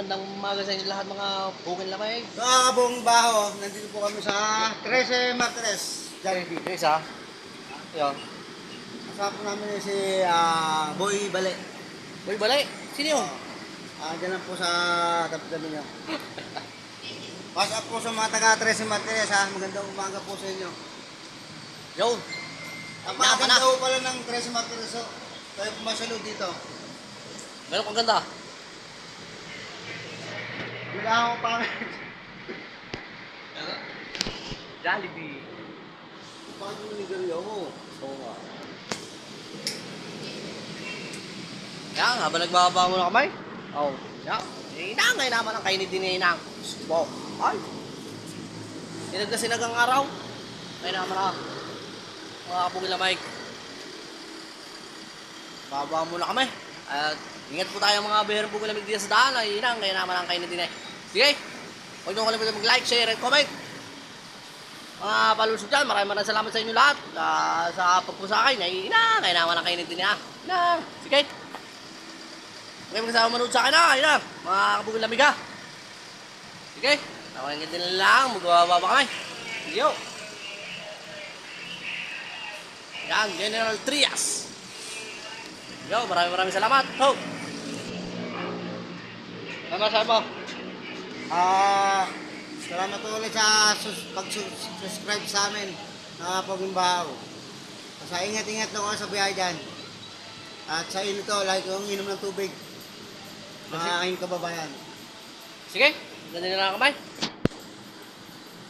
Magandang umaga sa inyo lahat mga bukid lamay. So, buong baho, nandito po kami sa 13 Martires, Jollibee. Guys ha. Yan. Kasama po namin si Boy Bale. Boy balay. Sino yun? Dyan lang po sa tabi-tabi niyo. Pass up po sa mga taga 13 Martires ha. Magandang umaga po sa inyo. Yo. Ang paganda po pala ng 13 Martires. So, tayo po masalud dito. Meron kang ganda. Wala akong pangit. Jollibee. Paano yung nigariyo mo? Oo nga. Yan, habang nagbababa mo na kamay. Oh, yan. Inang, ngayon naman ang kainit din ni Inang. Wow. Ay. Sinag na sinag ang araw. Ngayon naman na. Mga kabukid lamay. Bababa muna kami. At ingat po tayo mga behirang bukid lamig dito sa daan. Ay, Inang, ngayon naman ang kainit din eh. Sige. Huwag nyo kalimutan mag-like, share, and comment. Mga palusog dyan, maraming salamat sa inyo lahat. Sa pagpusakay, Inang, ngayon naman ang kainit din niya. Inang, sige. Okay, magkasama manood sa akin na, yun na, mga kabukid lamig ha. Sige, nakakingit din lang, magbababa kami. Yo. Yan, General Trias. Yo, maraming salamat. Ho. Ano sabi mo? Salamat po ulit sa pag-subscribe sa amin na Poging Bahaw. Sa ingat-ingat lang ako sa biyahe dyan. At sa inyo to, lagi kong inom ng tubig. Mga aking kababayan. Sige, ganun na lang kamay.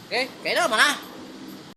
Okay, kayo naman ha.